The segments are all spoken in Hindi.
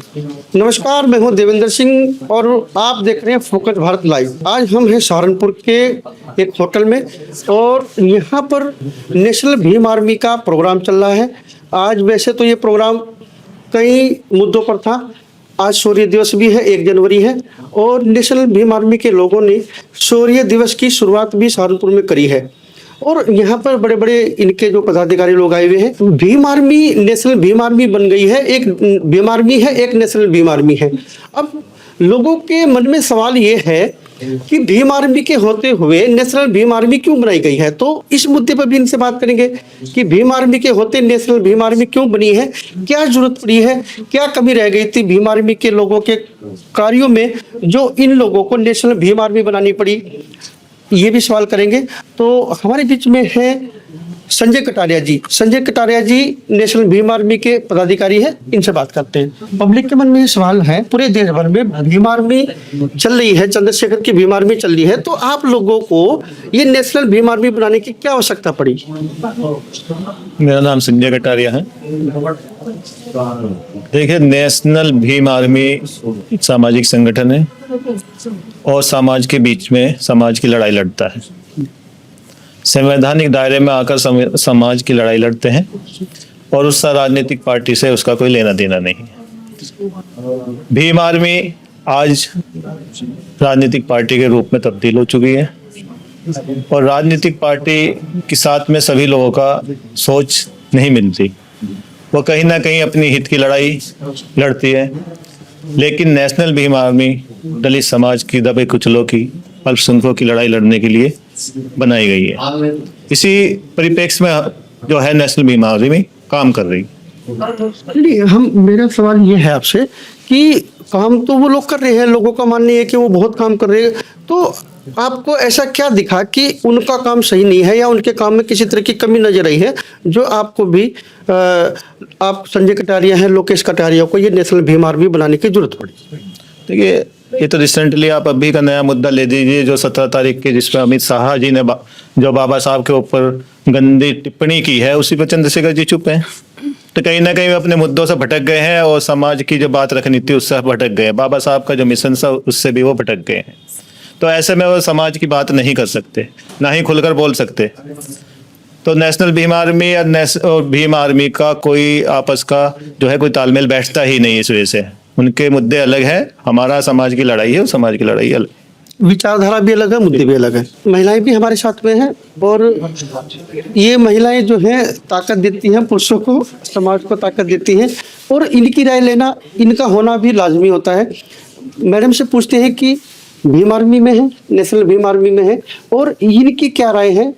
नमस्कार, मैं हूं देवेंद्र सिंह और आप देख रहे हैं फोकस भारत लाइव। आज हम हैं सहारनपुर के एक होटल में और यहाँ पर नेशनल भीम आर्मी का प्रोग्राम चल रहा है। आज वैसे तो ये प्रोग्राम कई मुद्दों पर था। आज शौर्य दिवस भी है, 1 जनवरी है और नेशनल भीम आर्मी के लोगों ने शौर्य दिवस की शुरुआत भी सहारनपुर में करी है और यहाँ पर बड़े बड़े इनके जो पदाधिकारी लोग आए हुए हैं। Bhim army national Bhim army बन गई है, एक भीम आर्मी है, एक नेशनल भीम आर्मी है। अब लोगों के मन में सवाल ये है कि भीम आर्मी के होते हुए नेशनल भीम आर्मी क्यों बनाई गई है, तो इस मुद्दे पर भी इनसे बात करेंगे कि भीम आर्मी के होते नेशनल भीम आर्मी क्यों बनी है, क्या जरूरत पड़ी है, क्या कमी रह गई थी भीम आर्मी के लोगों के कार्यों में जो इन लोगों को नेशनल भीम आर्मी बनानी पड़ी, ये भी सवाल करेंगे। तो हमारे बीच में है संजय कटारिया जी। संजय कटारिया जी नेशनल भीम आर्मी के पदाधिकारी है, इनसे बात करते हैं। पब्लिक के मन में ये सवाल है, पूरे देश भर में भीम आर्मी चल रही है, चंद्रशेखर की भीम आर्मी चल रही है, तो आप लोगों को ये नेशनल भीम आर्मी बनाने की क्या आवश्यकता पड़ी? मेरा नाम संजय कटारिया है। देखिए, नेशनल भीम आर्मी सामाजिक संगठन है और समाज के बीच में समाज की लड़ाई लड़ता है। संवैधानिक दायरे में आकर समाज की लड़ाई लड़ते हैं और उस राजनीतिक पार्टी से उसका कोई लेना देना नहीं। भीम आर्मी आज राजनीतिक पार्टी के रूप में तब्दील हो चुकी है और राजनीतिक पार्टी के साथ में सभी लोगों का सोच नहीं मिलती। वो कहीं ना कहीं अपनी हित की लड़ाई लड़ती है, लेकिन नेशनल भीम आर्मी दलित समाज की, दबे कुचलों की, अल्पसंख्यकों की लड़ाई लड़ने के लिए बनाई गई है। इसी परिप्रेक्ष्य में जो है नेशनल भीम आर्मी काम कर रही है। मेरा सवाल ये है आपसे कि काम तो वो लोग कर रहे हैं, लोगों का मानना है कि वो बहुत काम कर रहे हैं, तो आपको ऐसा क्या दिखा कि उनका काम सही नहीं है या उनके काम में किसी तरह की कमी नजर आई है जो आपको भी आप संजय कटारिया हैं, लोकेश कटारिया को ये नेशनल भीम आर्मी बनाने की जरूरत पड़ी? देखिए, ये तो रिसेंटली आप अभी का नया मुद्दा ले दीजिए जो 17 तारीख के जिसपे अमित शाह जी ने जो बाबा साहब के ऊपर गंदी टिप्पणी की है, उसी पर चंद्रशेखर जी चुप हैं। तो कहीं ना कहीं अपने मुद्दों से भटक गए हैं और समाज की जो बात रखनी थी उससे भटक गए। बाबा साहब का जो मिशन था उससे भी वो भटक गए हैं। तो ऐसे में वो समाज की बात नहीं कर सकते, ना ही खुलकर बोल सकते। तो नेशनल भीम आर्मी और भीम आर्मी का कोई आपस का जो है कोई तालमेल बैठता ही नहीं। इस वजह से उनके मुद्दे अलग है, हमारा समाज की लड़ाई है और समाज की लड़ाई अलग, विचारधारा भी अलग है, मुद्दे भी अलग है। महिलाएं भी हमारे साथ में हैं और ये महिलाएं जो हैं ताकत देती हैं पुरुषों को, समाज को ताकत देती हैं और इनकी राय लेना, इनका होना भी लाजमी होता है। मैडम से पूछते हैं कि भीम आर्मी में है, नेशनल भीम आर्मी में है और इनकी क्या राय है,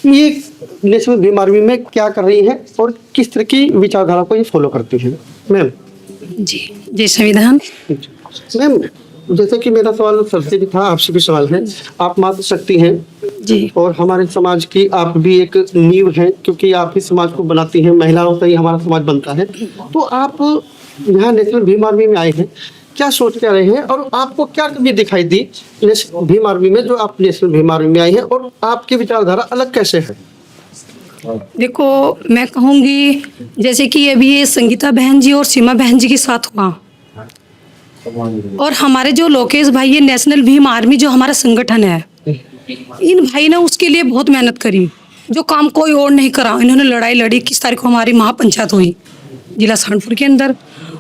ये नेशनल भीम आर्मी में क्या कर रही है और किस तरह की विचारधारा को ये फॉलो करती है? मैम जी, जय संविधान। मैम, जैसे कि मेरा सवाल सर से भी था, आपसे भी सवाल है। आप मातृशक्ति हैं जी और हमारे समाज की आप भी एक नींव हैं, क्योंकि आप ही समाज को बनाती हैं, महिलाओं से ही हमारा समाज बनता है। तो आप यहाँ नेशनल भीम आर्मी में आए हैं, क्या सोच के रहे हैं और आपको क्या कमी दिखाई दी भीम आर्मी में जो आप नेशनल भीम आर्मी में आई हैं और आपकी विचारधारा अलग कैसे है? देखो, मैं कहूँगी जैसे कि अभी ये संगीता बहन जी और सीमा बहन जी के साथ हुआ और हमारे जो लोकेश भाई है, नेशनल भीम आर्मी जो हमारा संगठन है, इन भाई ने उसके लिए बहुत मेहनत करी, जो काम कोई और नहीं करा। इन्होंने लड़ाई लड़ी। किस तारीख को हमारी महापंचायत हुई जिला सहारनपुर के अंदर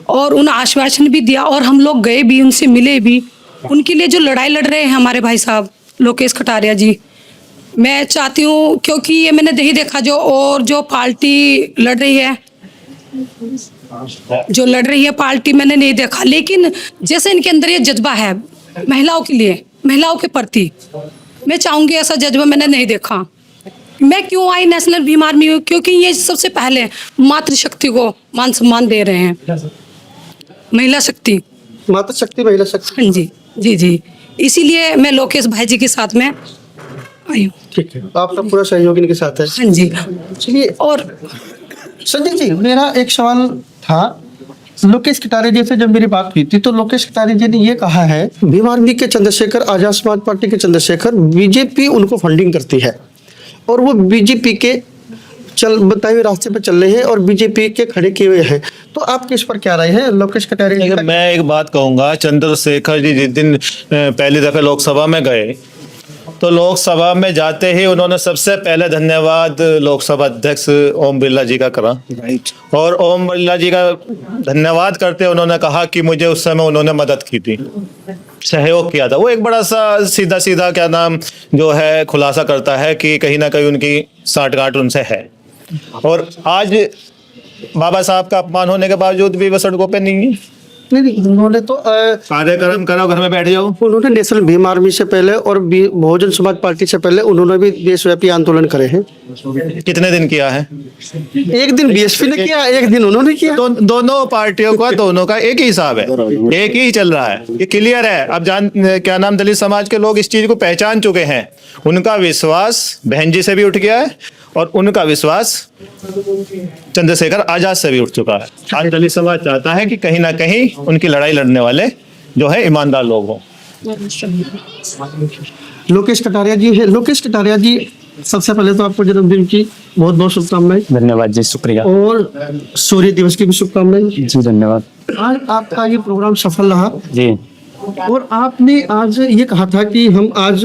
और उन्हें आश्वासन भी दिया और हम लोग गए भी, उनसे मिले भी। उनके लिए जो लड़ाई लड़ रहे हैं हमारे भाई साहब लोकेश कटारिया जी, मैं चाहती हूँ, क्योंकि ये मैंने नहीं देखा जो और जो पार्टी लड़ रही है, जो लड़ रही है पार्टी मैंने नहीं देखा, लेकिन जैसे इनके अंदर ये जज्बा है महिलाओं के लिए, महिलाओं के प्रति, मैं चाहूँगी ऐसा जज्बा मैंने नहीं देखा। मैं क्यों आई नेशनल भीम आर्मी में? क्योंकि ये सबसे पहले मातृशक्ति को मान सम्मान दे रहे हैं। महिला शक्ति, मातृशक्ति, महिला शक्ति। हाँ जी, जी जी, इसीलिए मैं लोकेश भाई जी के साथ में आई हूँ। ठीक है, आपका पूरा सहयोग इनके साथ है। हाँ जी। चलिए, और संजय जी, मेरा एक सवाल था। लोकेश कटारिया जी से जब मेरी बात हुई थी तो लोकेश कटारिया जी ने ये कहा है भीम आर्मी के चंद्रशेखर, आजाद समाज पार्टी के चंद्रशेखर, बीजेपी उनको फंडिंग करती है और वो बीजेपी के बताए हुए रास्ते पर चल रहे हैं और बीजेपी के खड़े किए हुए हैं, तो आपके इस पर क्या राय है? लोकेश कटारिया जी देखिए, का- मैं एक बात कहूंगा, चंद्रशेखर जी जिस दिन पहली दफे लोकसभा में गए तो लोकसभा में जाते ही उन्होंने सबसे पहले धन्यवाद लोकसभा अध्यक्ष ओम बिरला जी का करा। और ओम बिरला जी का धन्यवाद करते उन्होंने कहा कि मुझे उस समय उन्होंने मदद की थी, सहयोग किया था। वो एक बड़ा सा सीधा सीधा क्या नाम जो है खुलासा करता है कि कहीं ना कहीं उनकी साठगांठ उनसे है। और आज बाबा साहब का अपमान होने के बावजूद भी वो सड़कों पे नहीं है। नहीं, उन्होंने तो कार्यक्रम करो, घर में बैठ जाओ। उन्होंने नेशनल भीम आर्मी से पहले और बहुजन समाज पार्टी से पहले उन्होंने भी देशव्यापी आंदोलन करे हैं। कितने दिन किया है? एक दिन बीएसपी ने किया, एक दिन उन्होंने किया। दोनों पार्टियों का दोनों का एक ही हिसाब है, एक ही चल रहा है, ये क्लियर है। अब क्या नाम दलित समाज के लोग इस चीज को पहचान चुके हैं। उनका विश्वास बहन जी से भी उठ गया है और उनका विश्वास चंद्रशेखर आजाद से भी उठ चुका है। आज दलित समाज चाहता है कि कहीं ना कहीं उनकी लड़ाई लड़ने वाले जो है ईमानदार लोग हों। लोकेश कटारिया जी है। लोकेश कटारिया जी, सबसे पहले तो आपको जन्मदिन की बहुत बहुत शुभकामनाएं धन्यवाद जी, शुक्रिया और सूर्य दिवस की भी शुभकामनाएं। जी, धन्यवाद आज आपका ये प्रोग्राम सफल रहा जी। और आपने आज ये कहा था कि हम आज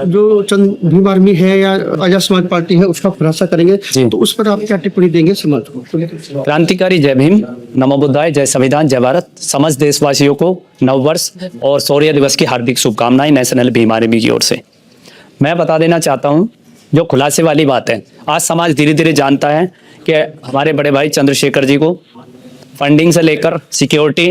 जो चंद भीम आर्मी है या आजाद समाज पार्टी है उसका खुलासा करेंगे, जी। तो उस पर आप क्या टिप्पणी देंगे समाज को? क्रांतिकारी जय भीम, नमो बुद्धाय, जय संविधान, जय भारत। समस्त देशवासियों को नववर्ष और शौर्य दिवस की हार्दिक शुभकामनाएं नेशनल भीम आर्मी की ओर से। मैं बता देना चाहता हूं, जो खुलासे वाली बात है, आज समाज धीरे धीरे जानता है कि हमारे बड़े भाई चंद्रशेखर जी को फंडिंग से लेकर सिक्योरिटी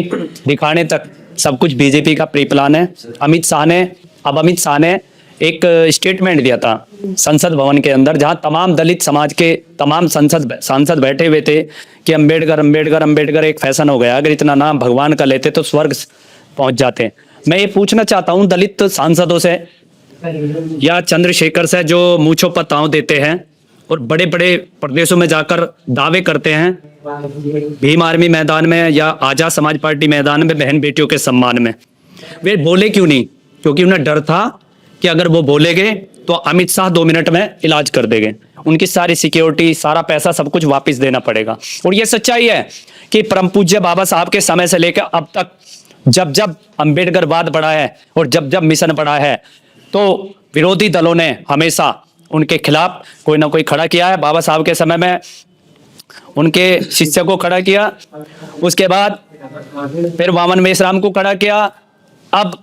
दिखाने तक सब कुछ बीजेपी का प्री प्लान है। अमित शाह ने एक स्टेटमेंट दिया था संसद भवन के अंदर, जहां तमाम दलित समाज के तमाम सांसद बैठे हुए थे कि अंबेडकर एक फैशन हो गया, अगर इतना नाम भगवान का लेते तो स्वर्ग पहुंच जाते। मैं ये पूछना चाहता हूं दलित सांसदों से या चंद्रशेखर से, जो मूंछों पर ताव देते हैं और बड़े बड़े प्रदेशों में जाकर दावे करते हैं भीम आर्मी मैदान में या आजाद समाज पार्टी मैदान में बहन बेटियों के सम्मान में, वे बोले क्यों नहीं? क्योंकि उन्हें डर था कि अगर वो बोलेंगे तो अमित शाह 2 मिनट में इलाज कर देंगे, उनकी सारी सिक्योरिटी, सारा पैसा, सब कुछ वापस देना पड़ेगा। और ये सच्चाई है कि परम पूज्य बाबा साहब के समय से लेकर अब तक जब जब अम्बेडकरवाद बढ़ा है और जब जब मिशन बढ़ा है, तो विरोधी दलों ने हमेशा उनके खिलाफ कोई ना कोई खड़ा किया है। बाबा साहब के समय में उनके शिष्य को खड़ा किया, उसके बाद फिर वामन मेश्राम को खड़ा किया, अब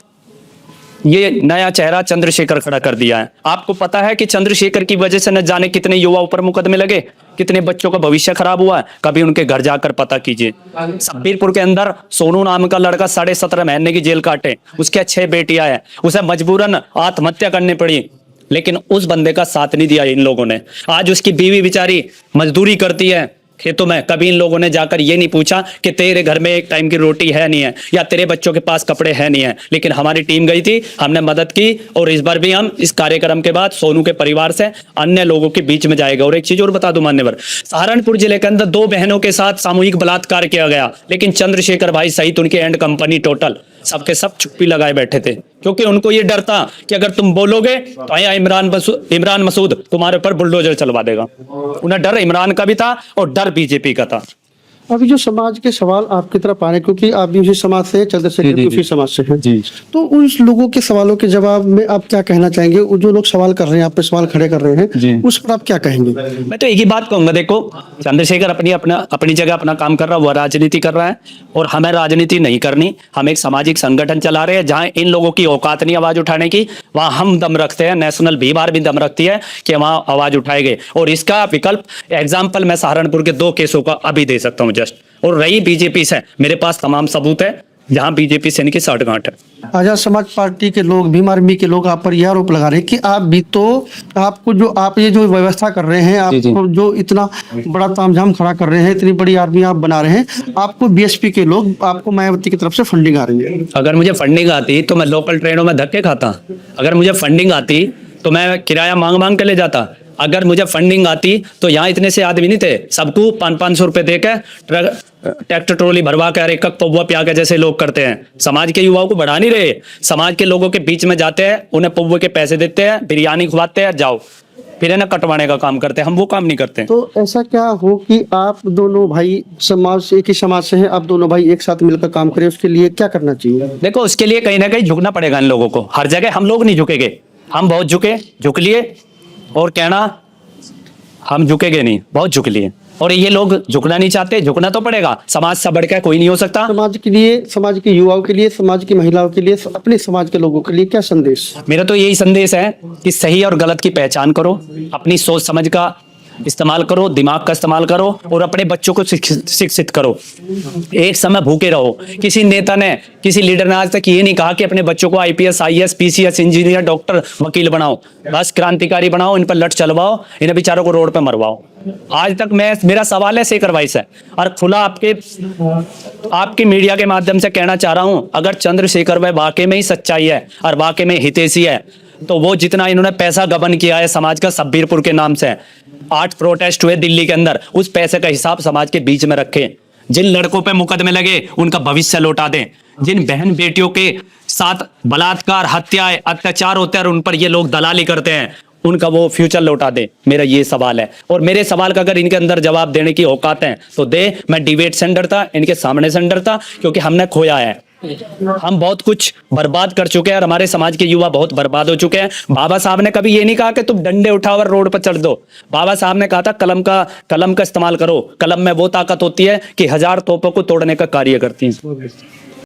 ये नया चेहरा चंद्रशेखर खड़ा कर दिया है। आपको पता है कि चंद्रशेखर की वजह से न जाने कितने युवाओं पर मुकदमे लगे, कितने बच्चों का भविष्य खराब हुआ है। कभी उनके घर जाकर पता कीजिए। सब्बीरपुर के अंदर सोनू नाम का लड़का 17.5 महीने की जेल काटे, उसके 6 बेटियां हैं, उसे मजबूरन आत्महत्या करनी पड़ी, लेकिन उस बंदे का साथ नहीं दिया इन लोगों ने। आज उसकी बीवी बेचारी मजदूरी करती है खेतों में, कभी इन लोगों ने जाकर ये नहीं पूछा कि तेरे घर में एक टाइम की रोटी है नहीं है या तेरे बच्चों के पास कपड़े हैं नहीं है। लेकिन हमारी टीम गई थी, हमने मदद की और इस बार भी हम इस कार्यक्रम के बाद सोनू के परिवार से अन्य लोगों के बीच में जाएगा। और एक चीज और बता दूं मान्यवर, सहारनपुर जिले के अंदर 2 बहनों के साथ सामूहिक बलात्कार किया गया, लेकिन चंद्रशेखर भाई सहित उनके एंड कंपनी टोटल सबके सब चुप्पी लगाए बैठे थे, क्योंकि उनको ये डर था कि अगर तुम बोलोगे तो आया इमरान मसूद तुम्हारे ऊपर बुलडोजर चलवा देगा। उन्हें डर इमरान का भी था और डर बीजेपी का था। अभी जो समाज के सवाल आपकी तरफ आ रहे हैं, क्योंकि आप भी उसी समाज से हैं, चंद्रशेखर भी उसी समाज से हैं, तो उन लोगों के सवालों के जवाब में आप क्या कहना चाहेंगे? वो जो लोग सवाल कर रहे हैं, आप पे सवाल खड़े कर रहे हैं, उस पर आप क्या कहेंगे? मैं तो एक ही बात कहूंगा, देखो चंद्रशेखर अपनी जगह अपना काम कर रहा है, वो राजनीति कर रहा है और हमें राजनीति नहीं करनी। हम एक सामाजिक संगठन चला रहे हैं, जहां इन लोगों की औकात नहीं आवाज उठाने की, वहां हम दम रखते हैं। नेशनल भीम आर्मी दम रखती है कि वहां आवाज उठाएंगे। और इसका विकल्प एग्जाम्पल मैं सहारनपुर के 2 केसों का अभी दे सकता हूं जस्ट। और रही बीजेपी से, मेरे पास तमाम सबूत है जहां बीजेपी से इनकी साठगांठ है। आजाद समाज पार्टी के लोग, भीम आर्मी के लोग आप पर यह आरोप लगा रहे हैं कि आप भी तो आपको जो आप ये जो व्यवस्था कर रहे हैं, आपको जो इतना बड़ा तामझाम खड़ा कर रहे हैं, इतनी बड़ी आर्मी आप बना रहे हैं, आपको बीएसपी के लोग, आपको मायावती की तरफ से फंडिंग आ रही है। अगर मुझे फंडिंग आती तो मैं लोकल ट्रेनों में धक्के खाता। अगर मुझे फंडिंग आती तो मैं किराया मांग के ले जाता। अगर मुझे फंडिंग आती तो यहाँ इतने से आदमी नहीं थे, सबको 500-500 रुपए देकर ट्रैक्टर ट्रॉली भरवा कर एक पौवा प्या के जैसे लोग करते हैं। समाज के युवाओं को बढ़ा नहीं रहे, समाज के लोगों के बीच में जाते हैं, उन्हें पौवे के पैसे देते हैं, बिरयानी खुवाते हैं, जाओ फिर है ना कटवाने का काम करते हैं, हम वो काम नहीं करते। तो ऐसा क्या हो कि आप दोनों भाई समाज से, एक ही समाज से हैं, आप दोनों भाई एक साथ मिलकर काम करें, उसके लिए क्या करना चाहिए? देखो उसके लिए कहीं ना कहीं झुकना पड़ेगा इन लोगों को। हर जगह हम लोग नहीं झुकेंगे, हम बहुत झुक लिए और कहना हम झुकेंगे नहीं, बहुत झुक लिए। और ये लोग झुकना नहीं चाहते, झुकना तो पड़ेगा। समाज से बढ़कर कोई नहीं हो सकता। समाज के लिए, समाज के युवाओं के लिए, समाज की महिलाओं के लिए, अपने समाज के लोगों के लिए क्या संदेश? मेरा तो यही संदेश है कि सही और गलत की पहचान करो, अपनी सोच समझ का इस्तेमाल करो, दिमाग का इस्तेमाल करो और अपने बच्चों को शिक्षित करो। एक समय भूखे रहो। किसी नेता ने, किसी लीडर ने आज तक ये नहीं कहा कि अपने बच्चों को IPS, IAS, PCS, engineer, doctor, वकील बनाओ। बस क्रांतिकारी बनाओ, इन पर लठ चलवाओ, इन्हें बेचारों को रोड पे मरवाओ। आज तक मेरा सवाल है शेखर भाई से और खुला आपके मीडिया के माध्यम से कहना चाह रहा हूं, अगर चंद्रशेखर भाई वाकई में ही सच्चाई है और वाकई में हितैषी है, तो वो जितना इन्होंने पैसा गबन किया है समाज का सब्बीरपुर के नाम से, 8 प्रोटेस्ट हुए दिल्ली के अंदर, उस पैसे का हिसाब समाज के बीच में रखें। जिन लड़कों पे मुकदमे लगे उनका भविष्य लौटा दें। जिन बहन बेटियों के साथ बलात्कार, हत्याएं, अत्याचार होते हैं और उन पर ये लोग दलाली करते हैं, उनका वो फ्यूचर लौटा दे। मेरा ये सवाल है और मेरे सवाल का अगर इनके अंदर जवाब देने की औकात है तो दे। मैं डिबेट से डरता, इनके सामने से डरता, क्योंकि हमने खोया है। हम बहुत कुछ बर्बाद कर चुके हैं और हमारे समाज के युवा बहुत बर्बाद हो चुके हैं। बाबा साहब ने कभी ये नहीं कहा कि तुम डंडे उठाओ और रोड पर चढ़ दो। बाबा साहब ने कहा था कलम का इस्तेमाल करो। कलम में वो ताकत होती है कि 1000 तोपों को तोड़ने का कार्य करती है।